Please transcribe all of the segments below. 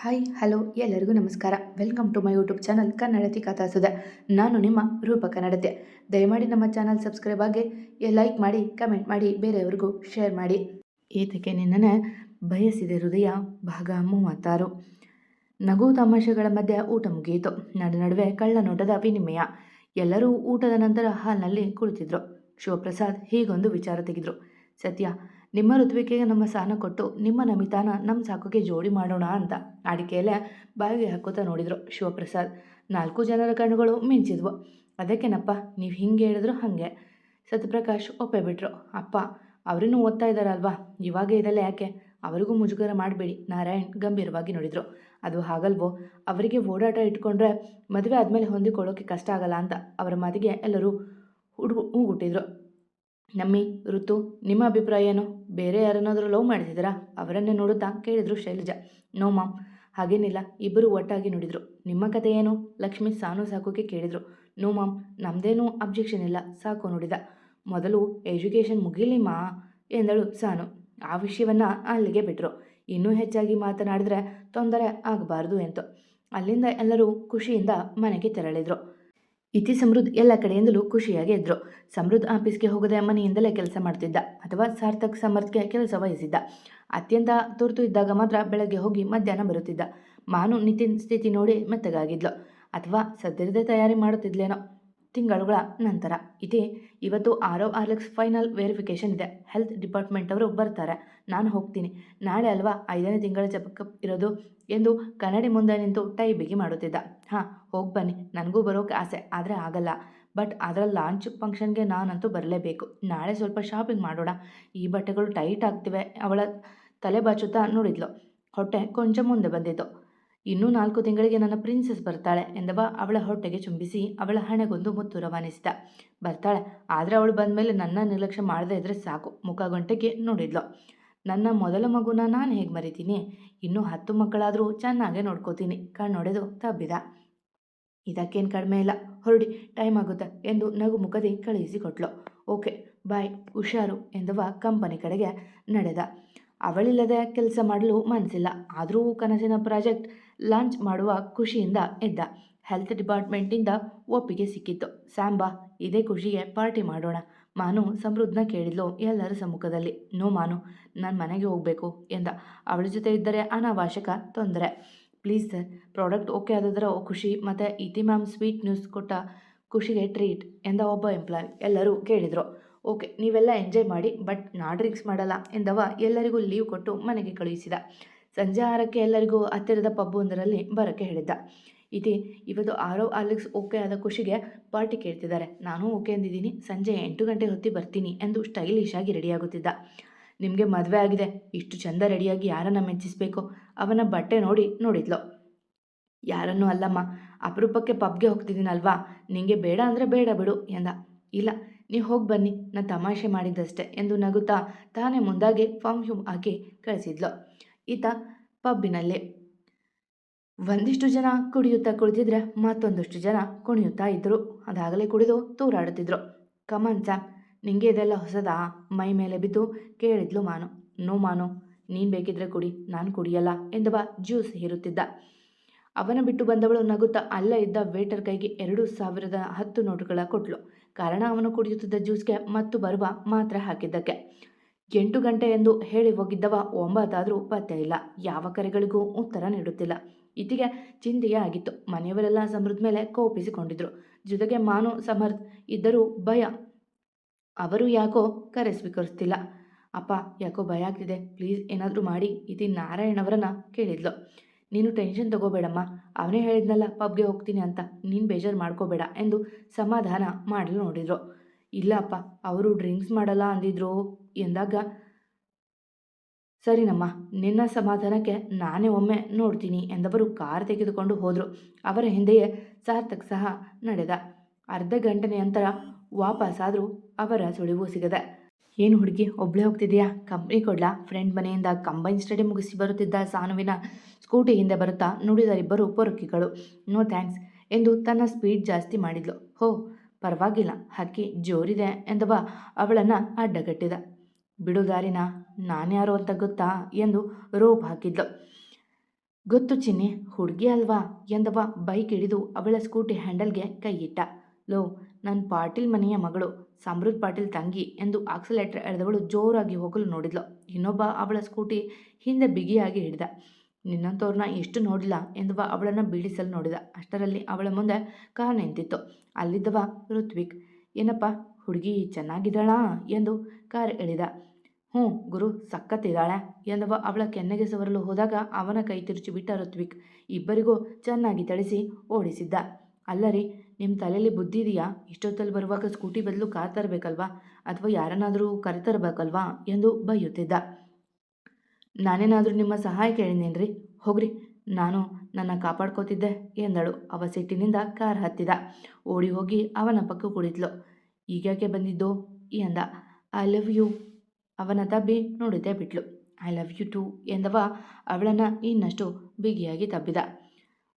Hi hello ಎಲ್ಲರಿಗೂ ನಮಸ್ಕಾರ. Welcome to my YouTube channel Kannadati Kathasudhe. ನಾನು ನಿಮ್ಮ ರೂಪ ಕನ್ನಡತೆ. ದಯಮಾಡಿ ನಮ್ಮ ಚಾನಲ್ ಸಬ್ಸ್ಕ್ರೈಬ್ ಆಗಿ ಲೈಕ್ ಮಾಡಿ, ಕಮೆಂಟ್ ಮಾಡಿ, ಬೇರೆಯವ್ರಿಗೂ ಶೇರ್ ಮಾಡಿ. ಏತಕ್ಕೆ ನಿನ್ನನೆ ಬಯಸಿದೆ ಹೃದಯ ಭಾಗ 36. ನಗು ತಮಾಷೆಗಳ ಮಧ್ಯೆ ಊಟ ಮುಗಿಯಿತು. ನಡುವೆ ಕಳ್ಳ ನೋಟದ ವಿನಿಮಯ. ಎಲ್ಲರೂ ಊಟದ ನಂತರ ಹಾಲ್ನಲ್ಲಿ ಕುಳಿತಿದ್ರು. ಶಿವಪ್ರಸಾದ್ ಹೀಗೊಂದು ವಿಚಾರ ತೆಗೆದ್ರು. ಸತ್ಯ, ನಿಮ್ಮ ಋತ್ವಿಕೆಗೆ ನಮ್ಮ ಸ್ಥಾನ ಕೊಟ್ಟು ನಿಮ್ಮ ನಮಿತಾನ ನಮ್ಮ ಸಾಕೋಗೆ ಜೋಡಿ ಮಾಡೋಣ ಅಂತ ಅಡಿಕೆಯಲ್ಲೇ ಬಾಯಿಗೆ ಹಾಕೋತಾ ನೋಡಿದ್ರು ಶಿವಪ್ರಸಾದ್. 4 ಜನರ ಕಣ್ಣುಗಳು ಮಿಂಚಿದ್ವು. ಅದಕ್ಕೇನಪ್ಪ ನೀವು ಹಿಂಗೆ ಹೇಳಿದ್ರು ಹಾಗೆ. ಸತ್ಯಪ್ರಕಾಶ್ ಒಪ್ಪೆ ಬಿಟ್ರು. ಅಪ್ಪ ಅವರಿನ್ನೂ ಓದ್ತಾ ಇದ್ದಾರಲ್ವಾ, ಇವಾಗ ಇದೆಲ್ಲ ಯಾಕೆ, ಅವರಿಗೂ ಮುಜುಗರ ಮಾಡಬೇಡಿ. ನಾರಾಯಣ್ ಗಂಭೀರವಾಗಿ ನೋಡಿದ್ರು. ಅದು ಹಾಗಲ್ವೋ, ಅವರಿಗೆ ಓಡಾಟ ಇಟ್ಕೊಂಡ್ರೆ ಮದುವೆ ಆದಮೇಲೆ ಹೊಂದಿಕೊಳ್ಳೋಕೆ ಕಷ್ಟ ಆಗಲ್ಲ ಅಂತ ಅವರ ಮಾತಿಗೆ ಎಲ್ಲರೂ ಹೂಗುಟ್ಟಿದ್ರು. ನಮ್ಮಿ, ಋತು, ನಿಮ್ಮ ಅಭಿಪ್ರಾಯ ಏನು? ಬೇರೆ ಯಾರನ್ನಾದರೂ ಲವ್ ಮಾಡ್ತಿದ್ದೀರಾ? ಅವರನ್ನೇ ನೋಡುತ್ತಾ ಕೇಳಿದ್ರು ಶೈಲಜಾ. ನೋ ಮಾಮ್, ಹಾಗೇನಿಲ್ಲ. ಇಬ್ಬರು ಒಟ್ಟಾಗಿ ನೋಡಿದ್ರು. ನಿಮ್ಮ ಕತೆ ಏನು? ಲಕ್ಷ್ಮಿ ಸಾನು ಸಾಕೋಕೆ ಕೇಳಿದ್ರು. ನೋ ಮಾಮ್, ನಮ್ಮದೇನೂ ಅಬ್ಜೆಕ್ಷನ್ ಇಲ್ಲ, ಸಾಕು ನೋಡಿದ. ಮೊದಲು ಎಜುಕೇಷನ್ ಮುಗಿಲಿ ಮಾ ಎಂದಳು ಸಾನು. ಆ ವಿಷಯವನ್ನು ಅಲ್ಲಿಗೆ ಬಿಟ್ಟರು. ಇನ್ನೂ ಹೆಚ್ಚಾಗಿ ಮಾತನಾಡಿದ್ರೆ ತೊಂದರೆ ಆಗಬಾರ್ದು ಎಂತು. ಅಲ್ಲಿಂದ ಎಲ್ಲರೂ ಖುಷಿಯಿಂದ ಮನೆಗೆ ತೆರಳಿದ್ರು. ಇತಿ ಸಮೃದ್ಧ್ ಎಲ್ಲ ಕಡೆಯಿಂದಲೂ ಖುಷಿಯಾಗಿ ಇದ್ರು. ಸಮೃದ್ಧ್ ಆಫೀಸ್ಗೆ ಹೋಗದೆ ಮನೆಯಿಂದಲೇ ಕೆಲಸ ಮಾಡ್ತಿದ್ದ, ಅಥವಾ ಸಾರ್ಥಕ್ ಸಮರ್ಥ್ಗೆ ಕೆಲಸ ವಹಿಸಿದ್ದ. ಅತ್ಯಂತ ತುರ್ತು ಇದ್ದಾಗ ಮಾತ್ರ ಬೆಳಗ್ಗೆ ಹೋಗಿ ಮಧ್ಯಾಹ್ನ ಬರುತ್ತಿದ್ದ. ಮಾನು ನಿತಿನ್ ಸ್ಥಿತಿ ನೋಡಿ ಮೆತ್ತಗಾಗಿದ್ಲು, ಅಥವಾ ಸದ್ಯದ ತಯಾರಿ ಮಾಡುತ್ತಿದ್ಲೇನೋ. ತಿಂಗಳುಗಳ ನಂತರ ಇವತ್ತು RO ಫೈನಲ್ ವೆರಿಫಿಕೇಷನ್ ಇದೆ. ಹೆಲ್ತ್ ಡಿಪಾರ್ಟ್ಮೆಂಟ್ ಅವರು ಬರ್ತಾರೆ. ನಾನು ಹೋಗ್ತೀನಿ. ನಾಳೆ ಅಲ್ವಾ 5ನೇ ತಿಂಗಳ ಚೆಕಪ್ ಇರೋದು ಎಂದು ಕನ್ನಡಿ ಮುಂದೆ ನಿಂತು ಟೈ ಬಿಗಿ ಮಾಡುತ್ತಿದ್ದ. ಹಾಂ, ಹೋಗಿ ಬನ್ನಿ. ನನಗೂ ಬರೋಕೆ ಆಸೆ, ಆದರೆ ಆಗಲ್ಲ. ಬಟ್ ಅದರ ಲಾಂಚ್ ಫಂಕ್ಷನ್ಗೆ ನಾನಂತೂ ಬರಲೇಬೇಕು. ನಾಳೆ ಸ್ವಲ್ಪ ಶಾಪಿಂಗ್ ಮಾಡೋಣ. ಈ ಬಟ್ಟೆಗಳು ಟೈಟ್ ಆಗ್ತಿವೆ. ಅವಳ ತಲೆ ಬಾಚುತ್ತಾ ನೋಡಿದ್ಲು. ಹೊಟ್ಟೆ ಕೊಂಚ ಮುಂದೆ ಬಂದಿತ್ತು. ಇನ್ನೂ 4 ತಿಂಗಳಿಗೆ ನನ್ನ ಪ್ರಿನ್ಸೆಸ್ ಬರ್ತಾಳೆ ಎಂದವ ಅವಳ ಹೊಟ್ಟೆಗೆ ಚುಂಬಿಸಿ ಅವಳ ಹಣೆಗೊಂದು ಮುತ್ತು ರವಾನಿಸಿದ. ಬರ್ತಾಳೆ, ಆದರೆ ಅವಳು ಬಂದಮೇಲೆ ನನ್ನ ನಿರ್ಲಕ್ಷ್ಯ ಮಾಡದೇ ಇದ್ರೆ ಸಾಕು. ಮುಖಗಂಟೆಗೆ ನೋಡಿದ್ಲು. ನನ್ನ ಮೊದಲ ಮಗುನ ನಾನು ಹೇಗೆ ಮರಿತೀನಿ? ಇನ್ನೂ 10 ಮಕ್ಕಳಾದರೂ ಚೆನ್ನಾಗೇ ನೋಡ್ಕೋತೀನಿ. ಕಣ್ಣೊಡೆದು ತಬ್ಬಿದ. ಇದಕ್ಕೇನು ಕಡಿಮೆ ಇಲ್ಲ, ಹೊರಡಿ, ಟೈಮ್ ಆಗುತ್ತೆ ಎಂದು ನಗು ಮುಖದಿ ಕಳುಹಿಸಿಕೊಟ್ಲು. ಓಕೆ ಬಾಯ್, ಹುಷಾರು ಎಂದವ ಕಂಪನಿ ಕಡೆಗೆ ನಡೆದ. ಅವಳಿಲ್ಲದೆ ಕೆಲಸ ಮಾಡಲು ಮನಸ್ಸಿಲ್ಲ. ಆದರೂ ಕನಸಿನ ಪ್ರಾಜೆಕ್ಟ್ ಲಾಂಚ್ ಮಾಡುವ ಖುಷಿಯಿಂದ ಇದ್ದ. ಹೆಲ್ತ್ ಡಿಪಾರ್ಟ್ಮೆಂಟಿಂದ ಒಪ್ಪಿಗೆ ಸಿಕ್ಕಿತ್ತು. ಸ್ಯಾಂಬಾ, ಇದೇ ಖುಷಿಗೆ ಪಾರ್ಟಿ ಮಾಡೋಣ. ಮಾನು ಸಮೃದ್ಧನ ಕೇಳಿದ್ಲು ಎಲ್ಲರ ಸಮ್ಮುಖದಲ್ಲಿ. ನೋ ಮಾನು, ನಾನು ಮನೆಗೆ ಹೋಗಬೇಕು ಎಂದ. ಅವಳ ಜೊತೆ ಇದ್ದರೆ ಅನಾವಶ್ಯಕ ತೊಂದರೆ. ಪ್ಲೀಸ್ ಸರ್, ಪ್ರಾಡಕ್ಟ್ ಓಕೆ ಆದದರ ಖುಷಿ ಮತ್ತು ಇತಿ ಮ್ಯಾಮ್ ಸ್ವೀಟ್ ನ್ಯೂಸ್ ಕೊಟ್ಟ ಖುಷಿಗೆ ಟ್ರೀಟ್ ಎಂದ ಒಬ್ಬ ಎಂಪ್ಲಾಯ್. ಎಲ್ಲರೂ ಕೇಳಿದರು. ಓಕೆ, ನೀವೆಲ್ಲ ಎಂಜಾಯ್ ಮಾಡಿ, ಬಟ್ ನಾ ಡ್ರಿಂಕ್ಸ್ ಮಾಡಲ್ಲ ಎಂದವ ಎಲ್ಲರಿಗೂ ಲೀವ್ ಕೊಟ್ಟು ಮನೆಗೆ ಕಳುಹಿಸಿದ. ಸಂಜೆ 6ಕ್ಕೆ ಎಲ್ಲರಿಗೂ ಹತ್ತಿರದ ಪಬ್ಬೊಂದರಲ್ಲಿ ಬರೋಕ್ಕೆ ಹೇಳಿದ್ದ. ಇವತ್ತು RO ಓಕೆ ಆದ ಖುಷಿಗೆ ಪಾರ್ಟಿ ಕೇಳ್ತಿದ್ದಾರೆ. ನಾನು ಓಕೆ ಅಂದಿದ್ದೀನಿ. ಸಂಜೆ 8 ಗಂಟೆ ಹೊತ್ತಿ ಬರ್ತೀನಿ ಎಂದು ಸ್ಟೈಲಿಶ್ ಆಗಿ ರೆಡಿಯಾಗುತ್ತಿದ್ದ. ನಿಮಗೆ ಮದುವೆ ಆಗಿದೆ, ಇಷ್ಟು ಚಂದ ರೆಡಿಯಾಗಿ ಯಾರನ್ನು ಮೆಚ್ಚಿಸಬೇಕು? ಅವನ ಬಟ್ಟೆ ನೋಡಿದ್ಲು. ಯಾರನ್ನೂ ಅಲ್ಲಮ್ಮ, ಅಪರೂಪಕ್ಕೆ ಪಬ್ಗೆ ಹೋಗ್ತಿದ್ದೀನಲ್ವಾ, ನಿಂಗೆ ಬೇಡ ಅಂದರೆ ಬೇಡ ಬಿಡು ಎಂದ. ಇಲ್ಲ, ನೀವು ಹೋಗಿ ಬನ್ನಿ, ನಾನು ತಮಾಷೆ ಮಾಡಿದ್ದಷ್ಟೆ ಎಂದು ನಗುತ್ತಾ ತಾನೇ ಮುಂದಾಗಿ ಫಾರ್ಮ್ ಹಾಕಿ ಕಳಿಸಿದ್ಲು. ಪಬ್ಬಿನಲ್ಲಿ ಒಂದಿಷ್ಟು ಜನ ಕುಡಿಯುತ್ತಾ ಕುಳಿತಿದ್ರೆ ಮತ್ತೊಂದಷ್ಟು ಜನ ಕುಣಿಯುತ್ತಾ ಇದ್ದರು. ಅದಾಗಲೇ ಕುಡಿದು ತೂರಾಡುತ್ತಿದ್ರು. ಕಮನ್ ಸ್ಯಾಮ್, ನಿಂಗೆ ಇದೆಲ್ಲ ಹೊಸದಾ? ಮೈ ಮೇಲೆ ಬಿದ್ದು ಕೇಳಿದ್ಲು ಮಾನು. ನೋ ಮಾನು, ನೀನು ಬೇಕಿದ್ರೆ ಕುಡಿ, ನಾನು ಕುಡಿಯಲ್ಲ ಎಂದವ ಜ್ಯೂಸ್ ಹೀರುತ್ತಿದ್ದ. ಅವನ ಬಿಟ್ಟು ಬಂದವಳು ನಗುತ್ತಾ ಅಲ್ಲೇ ಇದ್ದ ವೇಟರ್ ಕೈಗೆ 2010 ನೋಟುಗಳ ಕೊಟ್ಲು. ಕಾರಣ ಅವನು ಕುಡಿಯುತ್ತಿದ್ದ ಜ್ಯೂಸ್ಗೆ ಮತ್ತು ಬರುವ ಮಾತ್ರ ಹಾಕಿದ್ದಕ್ಕೆ. 8 ಗಂಟೆ ಎಂದು ಹೇಳಿ ಹೋಗಿದ್ದವ 9 ಆದರೂ ಪತ್ತೆ ಇಲ್ಲ. ಯಾವ ಕರೆಗಳಿಗೂ ಉತ್ತರ ನೀಡುತ್ತಿಲ್ಲ. ಚಿಂತೆಯೇ ಆಗಿತ್ತು. ಮನೆಯವರೆಲ್ಲ ಸಮೃದ್ಧ ಮೇಲೆ ಕೋಪಿಸಿಕೊಂಡಿದ್ರು. ಜೊತೆಗೆ ಮಾನು ಸಮರ್ಥ್ ಇದ್ದರೂ ಭಯ. ಅವರು ಯಾಕೋ ಕರೆ ಸ್ವೀಕರಿಸ್ತಿಲ್ಲ. ಅಪ್ಪ, ಯಾಕೋ ಭಯ ಆಗ್ತಿದೆ, ಪ್ಲೀಸ್ ಏನಾದರೂ ಮಾಡಿ ನಾರಾಯಣ್ ಅವರನ್ನ ಕೇಳಿದ್ಲು. ನೀನು ಟೆನ್ಷನ್ ತಗೋಬೇಡಮ್ಮ, ಅವನೇ ಹೇಳಿದ್ನಲ್ಲ ಪಬ್ಗೆ ಹೋಗ್ತೀನಿ ಅಂತ, ನೀನು ಬೇಜಾರು ಮಾಡ್ಕೋಬೇಡ ಎಂದು ಸಮಾಧಾನ ಮಾಡಲು ನೋಡಿದ್ರು. ಇಲ್ಲ ಅಪ್ಪ, ಅವರು ಡ್ರಿಂಕ್ಸ್ ಮಾಡಲ್ಲ ಅಂದಿದ್ರು ಎಂದಾಗ, ಸರಿನಮ್ಮ, ನಿನ್ನ ಸಮಾಧಾನಕ್ಕೆ ನಾನೇ ಒಮ್ಮೆ ನೋಡ್ತೀನಿ ಎಂದವರು ಕಾರ್ ತೆಗೆದುಕೊಂಡು ಹೋದರು. ಅವರ ಹಿಂದೆಯೇ ಸಾರ್ಥಕ್ ಸಹ ನಡೆದ. ಅರ್ಧ ಗಂಟೆ ನಂತರ ವಾಪಸ್ಸಾದರೂ ಅವರ ಸುಳಿವು ಸಿಗದೆ. ಏನು ಹುಡುಗಿ, ಒಬ್ಬಳೇ ಹೋಗ್ತಿದೆಯಾ? ಕಂಪ್ನಿ ಕೊಡ್ಲಾ? ಫ್ರೆಂಡ್ ಮನೆಯಿಂದ ಕಂಬೈನ್ ಸ್ಟಡಿ ಮುಗಿಸಿ ಬರುತ್ತಿದ್ದ ಸಾನುವಿನ ಸ್ಕೂಟಿ ಹಿಂದೆ ಬರುತ್ತಾ ನುಡಿದರಿಬ್ಬರು ಪೊರಕಿಗಳು. ನೋ ಥ್ಯಾಂಕ್ಸ್ ಎಂದು ತನ್ನ ಸ್ಪೀಡ್ ಜಾಸ್ತಿ ಮಾಡಿದ್ಲು. ಹೋ ಪರವಾಗಿಲ್ಲ, ಹಕ್ಕಿ ಜೋರಿದೆ ಎಂದವ ಅವಳನ್ನು ಅಡ್ಡಗಟ್ಟಿದ. ಬಿಡು ದಾರಿನ, ನಾನ್ಯಾರು ಅಂತ ಗೊತ್ತಾ ಎಂದು ರೋಪ್ ಹಾಕಿದ್ಲು. ಗೊತ್ತು ಚಿನ್ನಿ, ಹುಡುಗಿ ಅಲ್ವಾ ಎಂದವ ಬೈಕ್ ಹಿಡಿದು ಅವಳ ಸ್ಕೂಟಿ ಹ್ಯಾಂಡಲ್ಗೆ ಕೈ ಇಟ್ಟ. ಲೋ, ನನ್ನ ಪಾಟೀಲ್ ಮನೆಯ ಮಗಳು, ಸಮೃದ್ಧ ಪಾಟೀಲ್ ತಂಗಿ ಎಂದು ಆಕ್ಸಿಲೇಟರ್ ಎಳೆದವಳು ಜೋರಾಗಿ ಹೋಗಲು ನೋಡಿದ್ಲು. ಇನ್ನೊಬ್ಬ ಅವಳ ಸ್ಕೂಟಿ ಹಿಂದೆ ಬಿಗಿಯಾಗಿ ಹಿಡಿದ. ನಿನ್ನಂಥವ್ರನ್ನ ಎಷ್ಟು ನೋಡಿಲ್ಲ ಎಂದವ ಅವಳನ್ನು ಬೀಳಿಸಲು ನೋಡಿದ. ಅಷ್ಟರಲ್ಲಿ ಅವಳ ಮುಂದೆ ಕಾರ್ ನಿಂತಿತ್ತು. ಅಲ್ಲಿದ್ದವ ಋತ್ವಿಕ್. ಏನಪ್ಪ, ಹುಡುಗಿ ಚೆನ್ನಾಗಿದ್ದಾಳಾ ಎಂದು ಕಾರ್ ಎಳಿದ. ಹ್ಞೂ ಗುರು, ಸಖತ್ತಿದ್ದಾಳೆ ಎಂದವ ಅವಳ ಕೆನ್ನೆಗೆ ಸವರಲು ಹೋದಾಗ ಅವನ ಕೈ ತಿರುಚಿ ಬಿಟ್ಟ ಋತ್ವಿಕ್. ಇಬ್ಬರಿಗೂ ಚೆನ್ನಾಗಿ ಥಳಿಸಿ ಓಡಿಸಿದ್ದ. ಅಲ್ಲರಿ, ನಿಮ್ಮ ತಲೆಯಲ್ಲಿ ಬುದ್ಧಿ ಇದೆಯಾ? ಇಷ್ಟೊತ್ತಲ್ಲಿ ಬರುವಾಗ ಸ್ಕೂಟಿ ಬದಲು ಕಾರ್ ತರಬೇಕಲ್ವಾ, ಅಥವಾ ಯಾರನ್ನಾದರೂ ಕರೆತರಬೇಕಲ್ವಾ ಎಂದು ಬೈಯುತ್ತಿದ್ದ. ನಾನೇನಾದರೂ ನಿಮ್ಮ ಸಹಾಯ ಕೇಳಿನೇನ್ರಿ? ಹೋಗ್ರಿ, ನಾನು ನನ್ನ ಕಾಪಾಡ್ಕೋತಿದ್ದೆ ಎಂದಳು. ಅವ ಸಿಟ್ಟಿನಿಂದ ಕಾರ್ ಹತ್ತಿದ. ಓಡಿ ಹೋಗಿ ಅವನ ಪಕ್ಕ ಕುಳಿತಳು. ಈಗ್ಯಾಕೆ ಬಂದಿದ್ದು ಎಂದ. I love you. ಅವನ ತಬ್ಬಿ ನೋಡಿದ್ದೇ ಬಿಟ್ಲು. ಐ ಲವ್ ಯು ಟು ಎಂದವ ಅವಳನ್ನು ಇನ್ನಷ್ಟು ಬಿಗಿಯಾಗಿ ತಬ್ಬಿದ.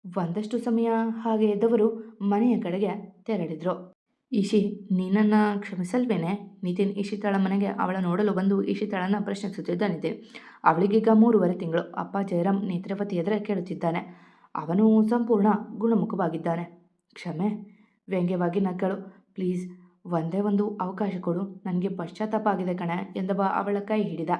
ಒಂದಷ್ಟು ಸಮಯ ಹಾಗೆ ಎದ್ದವರು ಮನೆಯ ಕಡೆಗೆ ತೆರಳಿದ್ರು. ಇಶಿ, ನೀನನ್ನು ಕ್ಷಮಿಸಲ್ವೇನೆ? ನಿತಿನ್ ಇಶಿತಾಳ ಮನೆಗೆ ಅವಳ ನೋಡಲು ಬಂದು ಇಶಿತಾಳನ್ನ ಪ್ರಶ್ನಿಸುತ್ತಿದ್ದ ನಿತಿನ್. ಅವಳಿಗೀಗ 3.5 ತಿಂಗಳು. ಅಪ್ಪ ಜಯರಾಮ್ ನೇತ್ರಾವತಿ ಎದುರೇ ಕೇಳುತ್ತಿದ್ದಾನೆ. ಅವನು ಸಂಪೂರ್ಣ ಗುಣಮುಖವಾಗಿದ್ದಾನೆ. ಕ್ಷಮೆ? ವ್ಯಂಗ್ಯವಾಗಿ ನಕ್ಕಳು. ಪ್ಲೀಸ್, ಒಂದೇ ಒಂದು ಅವಕಾಶ ಕೊಡು, ನನಗೆ ಪಶ್ಚಾತ್ತಾಪ ಆಗಿದೆ ಕಣೆ ಎಂದವ ಅವಳ ಕೈ ಹಿಡಿದ.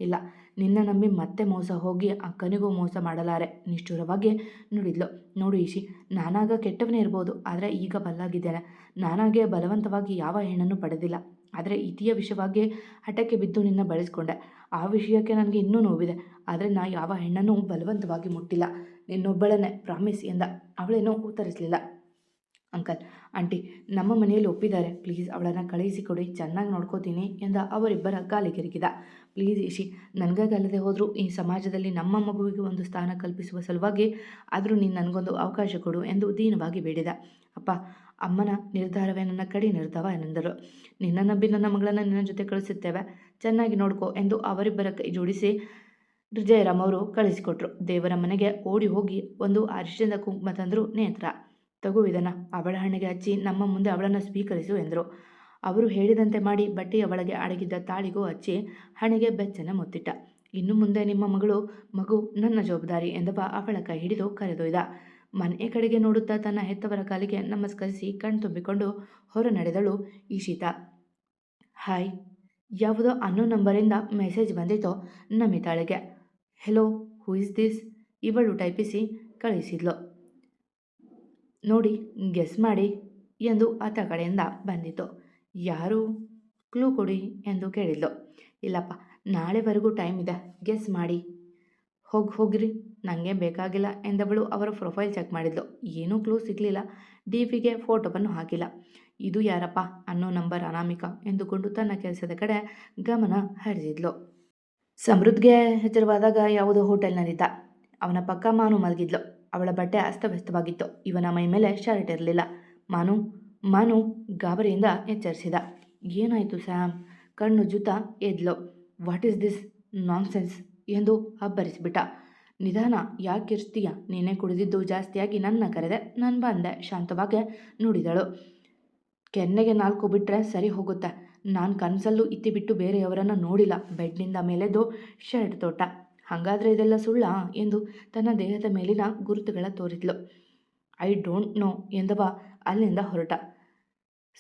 ಇಲ್ಲ, ನಿನ್ನ ನಂಬಿ ಮತ್ತೆ ಮೋಸ ಹೋಗಿ ಅಕ್ಕನಿಗೂ ಮೋಸ ಮಾಡಲಾರೆ ನಿಷ್ಠುರವಾಗಿ ನುಡಿದ್ಲು. ನೋಡು ಇಶಿ, ನಾನಾಗ ಕೆಟ್ಟವನೇ ಇರ್ಬೋದು, ಆದರೆ ಈಗ ಬಲ್ಲಾಗಿದ್ದೇನೆ. ನಾನಾಗೆ ಬಲವಂತವಾಗಿ ಯಾವ ಹೆಣ್ಣನ್ನು ಪಡೆದಿಲ್ಲ. ಆದರೆ ಇತಿಯ ವಿಷಯವಾಗಿ ಹಠಕ್ಕೆ ಬಿದ್ದು ನಿನ್ನ ಬಳಸ್ಕೊಂಡೆ. ಆ ವಿಷಯಕ್ಕೆ ನನಗೆ ಇನ್ನೂ ನೋವಿದೆ. ಆದರೆ ನಾ ಯಾವ ಹೆಣ್ಣನ್ನು ಬಲವಂತವಾಗಿ ಮುಟ್ಟಿಲ್ಲ, ನಿನ್ನೊಬ್ಬಳನ್ನೇ, ಪ್ರಾಮಿಸ್ ಎಂದ. ಅವಳೇನೂ ಉತ್ತರಿಸಲಿಲ್ಲ. ಅಂಕಲ್, ಆಂಟಿ ನಮ್ಮ ಮನೆಯಲ್ಲಿ ಒಪ್ಪಿದ್ದಾರೆ. ಪ್ಲೀಸ್ ಅವಳನ್ನು ಕಳುಹಿಸಿಕೊಡಿ, ಚೆನ್ನಾಗಿ ನೋಡ್ಕೋತೀನಿ ಎಂದ ಅವರಿಬ್ಬರ ಕಾಲಿಗೆರಗಿದ. ಪ್ಲೀಸ್ ಇಶಿ, ನನಗಾಗಲ್ಲದೆ ಹೋದರೂ ಈ ಸಮಾಜದಲ್ಲಿ ನಮ್ಮ ಮಗುವಿಗೆ ಒಂದು ಸ್ಥಾನ ಕಲ್ಪಿಸುವ ಸಲುವಾಗಿ ಆದರೂ ನೀನು ನನಗೊಂದು ಅವಕಾಶ ಕೊಡು ಎಂದು ದೀನವಾಗಿ ಬೇಡಿದ. ಅಪ್ಪ, ಅಮ್ಮನ ನಿರ್ಧಾರವೇ ನನ್ನ ಕಡೆ ನಿರ್ಧಾರ ಎಂದರು. ನಿನ್ನ ನಂಬಿ ನನ್ನ ಮಗಳನ್ನು ನಿನ್ನ ಜೊತೆ ಕಳಿಸುತ್ತೇವೆ, ಚೆನ್ನಾಗಿ ನೋಡ್ಕೋ ಎಂದು ಅವರಿಬ್ಬರ ಕೈ ಜೋಡಿಸಿ ಜಯರಾಮ್ ಅವರು ಕಳಿಸಿಕೊಟ್ರು. ದೇವರ ಮನೆಗೆ ಓಡಿ ಹೋಗಿ ಒಂದು ಅರಿಶಿಣದ ಕುಂಕುಮ ತಂದರು ನೇತ್ರ. ತಗೋ ಇದನ್ನು ಅವಳ ಹಣೆಗೆ ಹಚ್ಚಿ ನಮ್ಮ ಮುಂದೆ ಅವಳನ್ನು ಸ್ವೀಕರಿಸು ಎಂದರು. ಅವರು ಹೇಳಿದಂತೆ ಮಾಡಿ ಬಟ್ಟೆಯ ಒಳಗೆ ಅಡಗಿದ್ದ ತಾಳಿಗೂ ಹಚ್ಚಿ ಹಣೆಗೆ ಬೆಚ್ಚನೆ ಮುತ್ತಿಟ್ಟ. ಇನ್ನು ಮುಂದೆ ನಿಮ್ಮ ಮಗು ನನ್ನ ಜವಾಬ್ದಾರಿ ಎಂದವ ಅವಳ ಕೈ ಹಿಡಿದು ಕರೆದೊಯ್ದ. ಮನೆಯ ಕಡೆಗೆ ನೋಡುತ್ತಾ ತನ್ನ ಹೆತ್ತವರ ಕಾಲಿಗೆ ನಮಸ್ಕರಿಸಿ ಕಣ್ತುಂಬಿಕೊಂಡು ಹೊರ ನಡೆದಳು ಈಶಿತಾ. ಹಾಯ್, ಯಾವುದೋ ಅನ್ನೋನ್ ನಂಬರಿಂದ ಮೆಸೇಜ್ ಬಂದಿತ್ತೋ ನಮಿತಾಳಿಗೆ. Hello, who is this? ಇವಳು ಟೈಪಿಸಿ ಕಳಿಸಿದ್ಲು. ನೋಡಿ, ಗೆಸ್ ಮಾಡಿ ಎಂದು ಆತ ಕಡೆಯಿಂದ ಬಂದಿತು. ಯಾರು? ಕ್ಲೂ ಕೊಡಿ ಎಂದು ಕೇಳಿದ್ಲು. ಇಲ್ಲಪ್ಪ, ನಾಳೆವರೆಗೂ ಟೈಮ್ ಇದೆ, ಗೆಸ್ ಮಾಡಿ. ಹೋಗ್ರಿ, ನನಗೆ ಬೇಕಾಗಿಲ್ಲ ಎಂದವಳು ಅವರ ಪ್ರೊಫೈಲ್ ಚೆಕ್ ಮಾಡಿದ್ಲು. ಏನೂ ಕ್ಲೂ ಸಿಗಲಿಲ್ಲ. ಡಿಪಿಗೆ ಫೋಟೋವನ್ನು ಹಾಕಿಲ್ಲ. ಇದು ಯಾರಪ್ಪ? ಅನ್ನೋ ನಂಬರ್ ಅನಾಮಿಕ ಎಂದುಕೊಂಡು ತನ್ನ ಕೆಲಸದ ಕಡೆ ಗಮನ ಹರಿಸಿದ್ಲು. ಸಮೃದ್ಧಿಗೆ ಹೆಸರುವಾದಾಗ ಯಾವುದೋ ಹೋಟೆಲ್ನಲ್ಲಿದ್ದ. ಅವನ ಪಕ್ಕ ಮಾನು ಮಲಗಿದ್ಲು. ಅವಳ ಬಟ್ಟೆ ಅಸ್ತವ್ಯಸ್ತವಾಗಿತ್ತು. ಇವನ ಮೈ ಮೇಲೆ ಶರ್ಟ್ ಇರಲಿಲ್ಲ. ಮಾನು ಗಾಬರಿಯಿಂದ ಎಚ್ಚರಿಸಿದ. ಏನಾಯಿತು ಸ್ಯಾಮ್? ಕಣ್ಣು ಜುತ್ತ ಎದ್ಲು. ವಾಟ್ ಈಸ್ ದಿಸ್ ನಾನ್ಸೆನ್ಸ್ ಎಂದು ಅಬ್ಬರಿಸಿಬಿಟ್ಟ. ನಿಧಾನ, ಯಾಕಿರ್ತೀಯ? ನೀನೇ ಕುಡಿದಿದ್ದು ಜಾಸ್ತಿಯಾಗಿ ನನ್ನ ಕರೆದೆ, ನಾನು ಬಂದೆ ಶಾಂತವಾಗಿ ನುಡಿದಳು. ಕೆನ್ನೆಗೆ 4 ಬಿಟ್ಟರೆ ಸರಿ ಹೋಗುತ್ತೆ. ನಾನು ಕನಸಲ್ಲೂ ಇತ್ತಿಬಿಟ್ಟು ಬೇರೆಯವರನ್ನು ನೋಡಿಲ್ಲ. ಬೆಡ್ನಿಂದ ಮೇಲೆದ್ದು ಶರ್ಟ್ ತೋಟ. ಹಾಗಾದರೆ ಇದೆಲ್ಲ ಸುಳ್ಳ ಎಂದು ತನ್ನ ದೇಹದ ಮೇಲಿನ ಗುರುತುಗಳ ತೋರಿದ್ಲು. ಐ ಡೋಂಟ್ ನೋ ಎಂದವ ಅಲ್ಲಿಂದ ಹೊರಟ.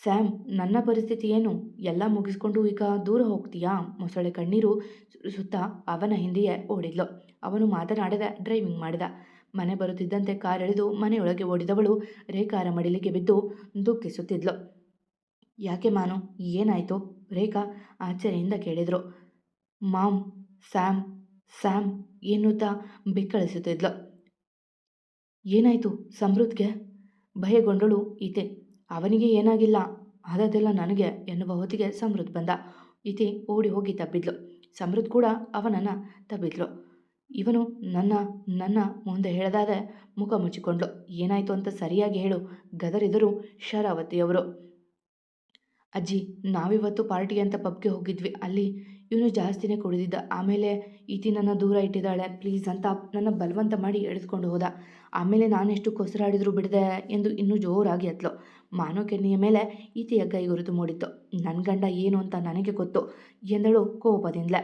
ಸ್ಯಾಮ್, ನನ್ನ ಪರಿಸ್ಥಿತಿ ಏನು? ಎಲ್ಲ ಮುಗಿಸ್ಕೊಂಡು ಈಗ ದೂರ ಹೋಗ್ತೀಯಾ? ಮೊಸಳೆ ಕಣ್ಣೀರು ಸುತ್ತ ಅವನ ಹಿಂದೆಯೇ ಓಡಿದ್ಲು. ಅವನು ಮಾತನಾಡದೆ ಡ್ರೈವಿಂಗ್ ಮಾಡಿದ. ಮನೆ ಬರುತ್ತಿದ್ದಂತೆ ಕಾರೆಳೆದು ಮನೆಯೊಳಗೆ ಓಡಿದವಳು ರೇಖಾರ ಮಡಿಲಿಗೆ ಬಿದ್ದು ದುಃಖಿಸುತ್ತಿದ್ಲು. ಯಾಕೆ ಮಾನು, ಏನಾಯಿತು? ರೇಖಾ ಆಶ್ಚರ್ಯದಿಂದ ಕೇಳಿದರು. ಮಾಮ್, ಸ್ಯಾಮ್ ಎನ್ನುತ್ತಾ ಬಿಕ್ಕಳಿಸುತ್ತಿದ್ಲು. ಏನಾಯಿತು ಸಮೃದ್ಧಿಗೆ? ಭಯಗೊಂಡಳು ಈತೆ. ಅವನಿಗೆ ಏನಾಗಿಲ್ಲ, ಆದದ್ದೆಲ್ಲ ನನಗೆ ಎನ್ನುವ ಹೊತ್ತಿಗೆ ಸಮೃದ್ಧಿ ಬಂದ. ಈತೆ ಓಡಿ ಹೋಗಿ ತಬ್ಬಿದ್ಲು. ಸಮೃದ್ಧಿ ಕೂಡ ಅವನನ್ನು ತಬ್ಬಿದ್ಲು. ಇವನು ನನ್ನ ಮುಂದೆ ಹೇಳದಾದೆ ಮುಖ ಮುಚ್ಚಿಕೊಂಡ್ಲು. ಏನಾಯಿತು ಅಂತ ಸರಿಯಾಗಿ ಹೇಳು, ಗದರಿದರು ಶರಾವತಿಯವರು. ಅಜ್ಜಿ, ನಾವಿವತ್ತು ಪಾರ್ಟಿಗೆ ಅಂತ ಪಬ್ಗೆ ಹೋಗಿದ್ವಿ. ಅಲ್ಲಿ ಇವನು ಜಾಸ್ತಿನೇ ಕುಡಿದಿದ್ದ. ಆಮೇಲೆ ಈತಿ ನನ್ನ ದೂರ ಇಟ್ಟಿದ್ದಾಳೆ ಪ್ಲೀಸ್ ಅಂತ ನನ್ನ ಬಲವಂತ ಮಾಡಿ ಎಳೆದುಕೊಂಡು ಹೋದ. ಆಮೇಲೆ ನಾನೆಷ್ಟು ಕೊಸರಾಡಿದ್ರು ಬಿಡದೆ ಎಂದು ಇನ್ನೂ ಜೋರಾಗಿ ಎತ್ತಲು. ಮಾನೋ ಕೆನ್ನೆಯ ಮೇಲೆ ಈತಿಯ ಕೈ ಗುರುತು ಮೂಡಿತ್ತು. ನನ್ನ ಗಂಡ ಏನು ಅಂತ ನನಗೆ ಗೊತ್ತು ಎಂದಳು ಕೋಪದಿಂದಲೇ.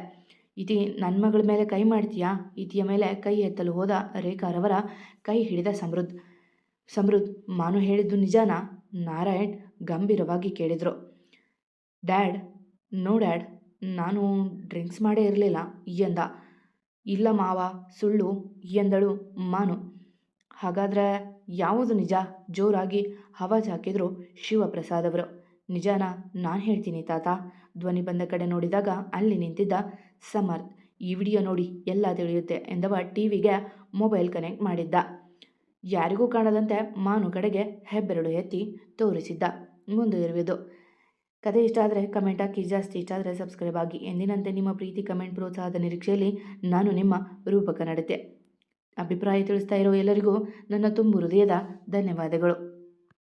ಇತಿ ನನ್ನ ಮಗಳ ಮೇಲೆ ಕೈ ಮಾಡ್ತೀಯಾ? ಇತಿಯ ಮೇಲೆ ಕೈ ಎತ್ತಲು ಹೋದ ರೇಖಾರವರ ಕೈ ಹಿಡಿದ ಸಮೃದ್ಧ್. ಸಮೃದ್ಧ್, ಮಾನು ಹೇಳಿದ್ದು ನಿಜಾನಾ? ನಾರಾಯಣ್ ಗಂಭೀರವಾಗಿ ಕೇಳಿದರು. ಡ್ಯಾಡ್, ನೋ ಡ್ಯಾಡ್, ನಾನು ಡ್ರಿಂಕ್ಸ್ ಮಾಡೇ ಇರಲಿಲ್ಲ ಎಂದ. ಇಲ್ಲ ಮಾವ, ಸುಳ್ಳು ಎಂದಳು ಮಾನು. ಹಾಗಾದರೆ ಯಾವುದು ನಿಜ? ಜೋರಾಗಿ ಆವಾಜ್ ಹಾಕಿದ್ರು ಶಿವಪ್ರಸಾದ್ ಅವರು. ನಿಜಾನ ನಾನು ಹೇಳ್ತೀನಿ ತಾತ. ಧ್ವನಿ ಬಂದ ಕಡೆ ನೋಡಿದಾಗ ಅಲ್ಲಿ ನಿಂತಿದ್ದ ಸಮರ್ಥ್. ಈ ವಿಡಿಯೋ ನೋಡಿ ಎಲ್ಲ ತಿಳಿಯುತ್ತೆ ಎಂದವ ಟಿವಿಗೆ ಮೊಬೈಲ್ ಕನೆಕ್ಟ್ ಮಾಡಿದ್ದ. ಯಾರಿಗೂ ಕಾಣದಂತೆ ಮಾನು ಕಡೆಗೆ ಹೆಬ್ಬೆರಳು ಎತ್ತಿ ತೋರಿಸಿದ್ದ. ಮುಂದುವರಿಯುವುದು. ಕತೆ ಇಷ್ಟ ಆದರೆ ಕಮೆಂಟ್ ಹಾಕಿ, ಜಾಸ್ತಿ ಇಷ್ಟ ಆದರೆ ಸಬ್ಸ್ಕ್ರೈಬ್ ಆಗಿ. ಎಂದಿನಂತೆ ನಿಮ್ಮ ಪ್ರೀತಿ, ಕಮೆಂಟ್, ಪ್ರೋತ್ಸಾಹದ ನಿರೀಕ್ಷೆಯಲ್ಲಿ ನಾನು ನಿಮ್ಮ ರೂಪಕ ನಡತೆ. ಅಭಿಪ್ರಾಯ ತಿಳಿಸ್ತಾ ಇರೋ ಎಲ್ಲರಿಗೂ ನನ್ನ ತುಂಬು ಹೃದಯದ ಧನ್ಯವಾದಗಳು.